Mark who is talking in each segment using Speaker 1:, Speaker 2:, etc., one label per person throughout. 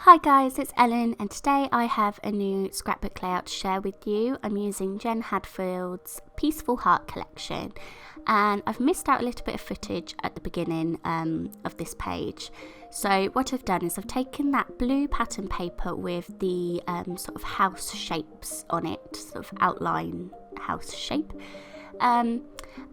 Speaker 1: Hi guys, it's Ellen, and today I have a new scrapbook layout to share with you. I'm using Jen Hadfield's Peaceful Heart collection, and I've missed out a little bit of footage at the beginning of this page. So what I've done is I've taken that blue pattern paper with the sort of house shapes on it, sort of outline house shape, and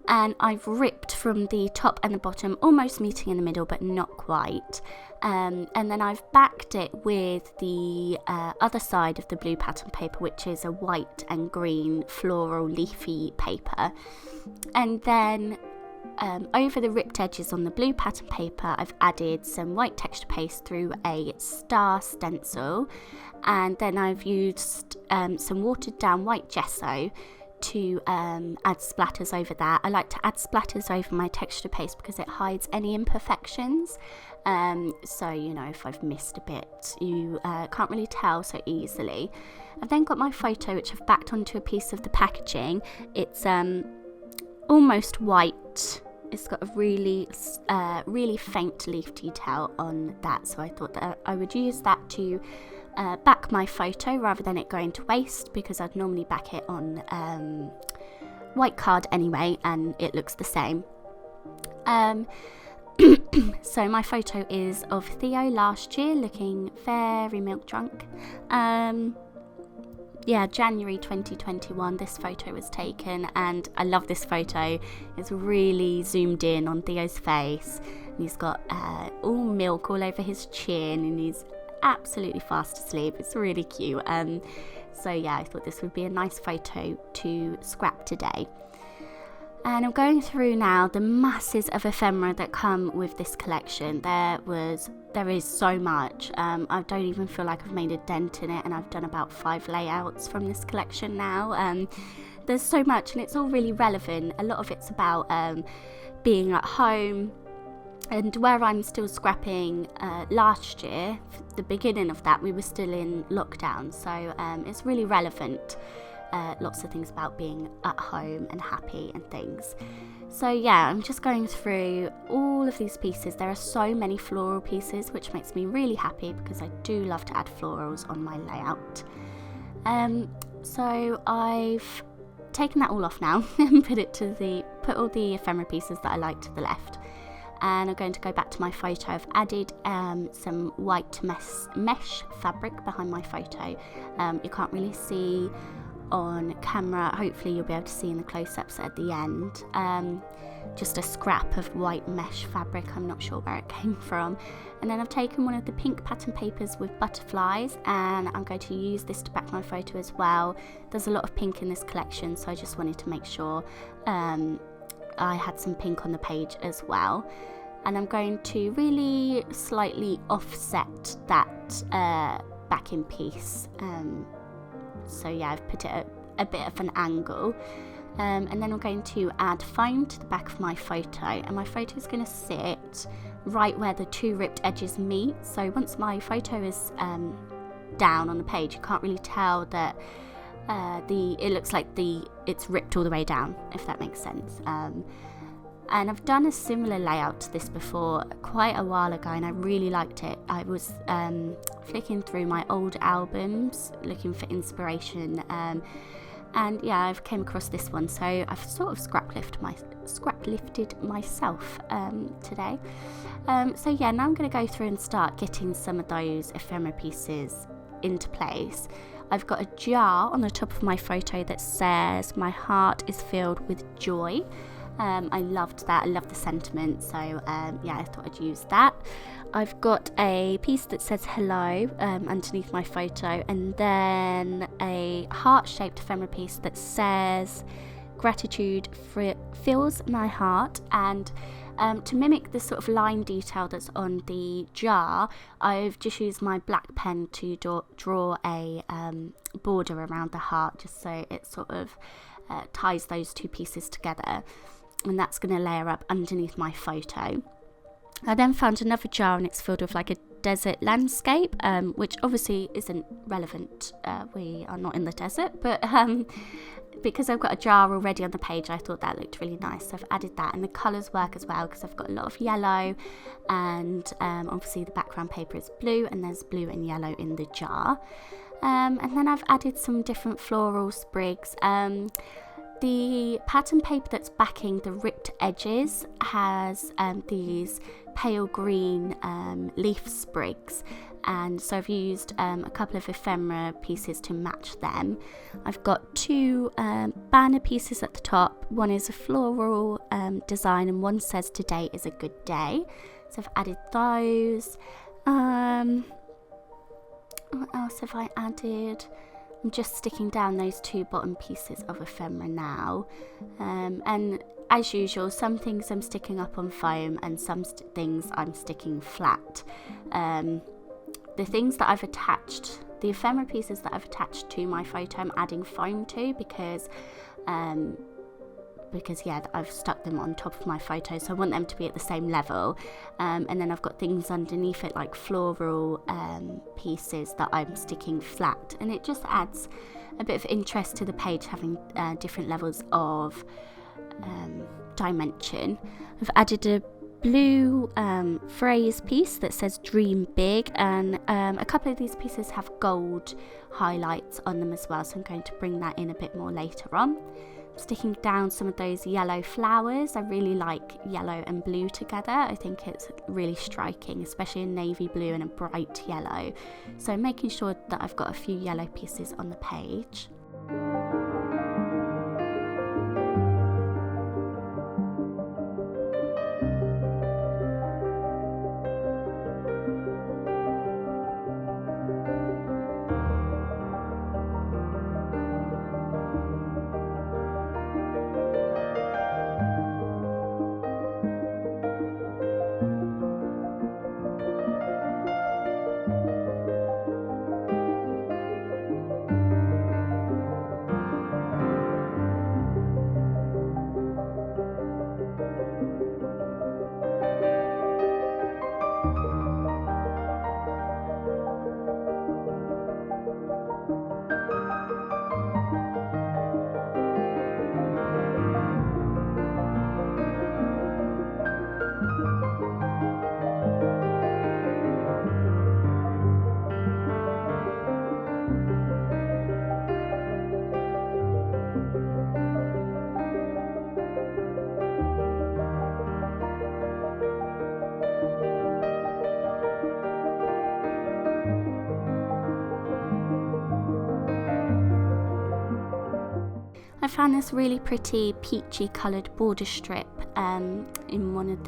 Speaker 1: I've ripped from the top and the bottom, almost meeting in the middle but not quite, and then I've backed it with the other side of the blue pattern paper, which is a white and green floral leafy paper, and then over the ripped edges on the blue pattern paper I've added some white texture paste through a star stencil, and then I've used some watered down white gesso to add splatters over that. I like to add splatters over my texture paste because it hides any imperfections, so you know, if I've missed a bit you can't really tell so easily. I've then got my photo, which I've backed onto a piece of the packaging. It's almost white. It's got a really faint leaf detail on that, so I thought that I would use that to back my photo rather than it going to waste, because I'd normally back it on white card anyway and it looks the same. So my photo is of Theo last year, looking very milk drunk. January 2021 this photo was taken, and I love this photo. It's really zoomed in on Theo's face, and he's got all milk all over his chin, and he's absolutely fast asleep. It's really cute. So yeah, I thought this would be a nice photo to scrap today. And I'm going through now the masses of ephemera that come with this collection. There is so much. I don't even feel like I've made a dent in it, and I've done about 5 layouts from this collection now. There's so much, and it's all really relevant. A lot of it's about being at home, and where I'm still scrapping last year, the beginning of that, we were still in lockdown, so it's really relevant. Lots of things about being at home and happy and things. So yeah, I'm just going through all of these pieces. There are so many floral pieces, which makes me really happy because I do love to add florals on my layout. So I've taken that all off now and put all the ephemera pieces that I like to the left. And I'm going to go back to my photo. I've added some white mesh fabric behind my photo. You can't really see on camera, hopefully you'll be able to see in the close-ups at the end. Just a scrap of white mesh fabric, I'm not sure where it came from. And then I've taken one of the pink pattern papers with butterflies, and I'm going to use this to back my photo as well. There's a lot of pink in this collection, so I just wanted to make sure I had some pink on the page as well. And I'm going to really slightly offset that backing piece. So yeah, I've put it at a bit of an angle. And then I'm going to add foam to the back of my photo, and my photo is going to sit right where the 2 ripped edges meet. So once my photo is down on the page, you can't really tell that it looks like it's ripped all the way down, if that makes sense. And I've done a similar layout to this before quite a while ago, and I really liked it. I was flicking through my old albums looking for inspiration, and yeah, I've came across this one, so I've sort of scrap lifted myself today. So yeah, now I'm going to go through and start getting some of those ephemera pieces into place. I've got a jar on the top of my photo that says "My heart is filled with joy." I loved that. I love the sentiment, so yeah, I thought I'd use that. I've got a piece that says hello underneath my photo, and then a heart-shaped ephemera piece that says gratitude fills my heart. And to mimic this sort of line detail that's on the jar, I've just used my black pen to draw a border around the heart, just so it sort of ties those 2 pieces together. And that's going to layer up underneath my photo. I then found another jar, and it's filled with like a desert landscape, which obviously isn't relevant. We are not in the desert, but because I've got a jar already on the page, I thought that looked really nice, so I've added that. And the colours work as well because I've got a lot of yellow, and obviously the background paper is blue, and there's blue and yellow in the jar. And then I've added some different floral sprigs. The pattern paper that's backing the ripped edges has these pale green leaf sprigs, and so I've used a couple of ephemera pieces to match them. I've got two banner pieces at the top. One is a floral design, and one says "Today is a good day." So I've added those. What else have I added? I'm just sticking down those two bottom pieces of ephemera now, and as usual, some things I'm sticking up on foam and some things I'm sticking flat. The things that I've attached, the ephemera pieces that I've attached to my photo, I'm adding foam to because yeah, I've stuck them on top of my photo, so I want them to be at the same level. And then I've got things underneath it like floral pieces that I'm sticking flat, and it just adds a bit of interest to the page, having different levels of dimension. I've added a blue phrase piece that says "Dream Big," and a couple of these pieces have gold highlights on them as well, so I'm going to bring that in a bit more later on. Sticking down some of those yellow flowers. I really like yellow and blue together. I think it's really striking, especially in navy blue and a bright yellow. So making sure that I've got a few yellow pieces on the page. I found this really pretty peachy coloured border strip in one of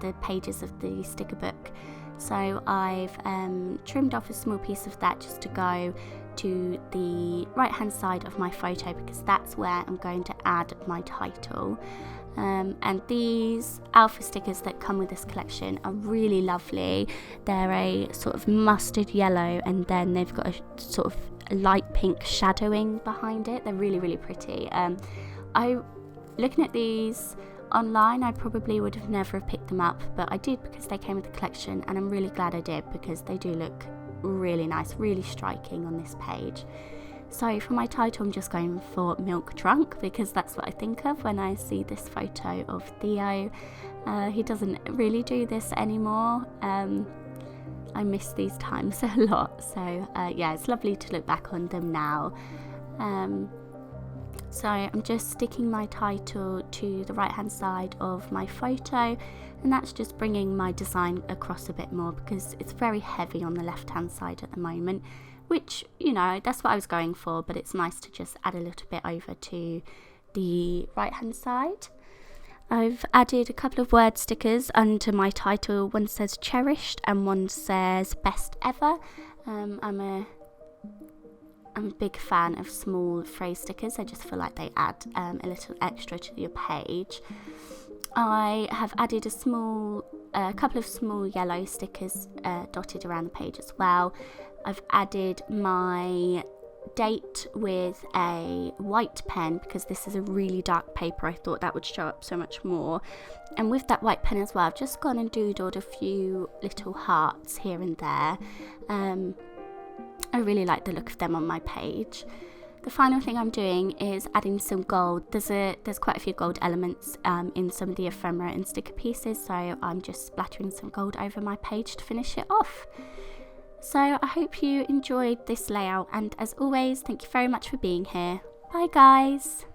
Speaker 1: the pages of the sticker book. So I've trimmed off a small piece of that just to go to the right hand side of my photo, because that's where I'm going to add my title. And these alpha stickers that come with this collection are really lovely. They're a sort of mustard yellow, and then they've got a sort of light pink shadowing behind it. They're really, really pretty. Looking at these online, I probably would have never picked them up, but I did because they came with the collection, and I'm really glad I did because they do look really nice, really striking on this page. So for my title, I'm just going for Milk Drunk, because that's what I think of when I see this photo of Theo. He doesn't really do this anymore. I miss these times a lot, so yeah, it's lovely to look back on them now. So I'm just sticking my title to the right hand side of my photo, and that's just bringing my design across a bit more because it's very heavy on the left hand side at the moment, which, you know, that's what I was going for, but it's nice to just add a little bit over to the right hand side. I've added a couple of word stickers under my title. One says cherished and one says best ever. I'm a big fan of small phrase stickers. I just feel like they add a little extra to your page. I have added a couple of small yellow stickers dotted around the page as well. I've added my date with a white pen because this is a really dark paper. I thought that would show up so much more. And with that white pen as well, I've just gone and doodled a few little hearts here and there. I really like the look of them on my page. The final thing I'm doing is adding some gold. There's quite a few gold elements in some of the ephemera and sticker pieces, so I'm just splattering some gold over my page to finish it off. So I hope you enjoyed this layout, and as always, thank you very much for being here. Bye guys!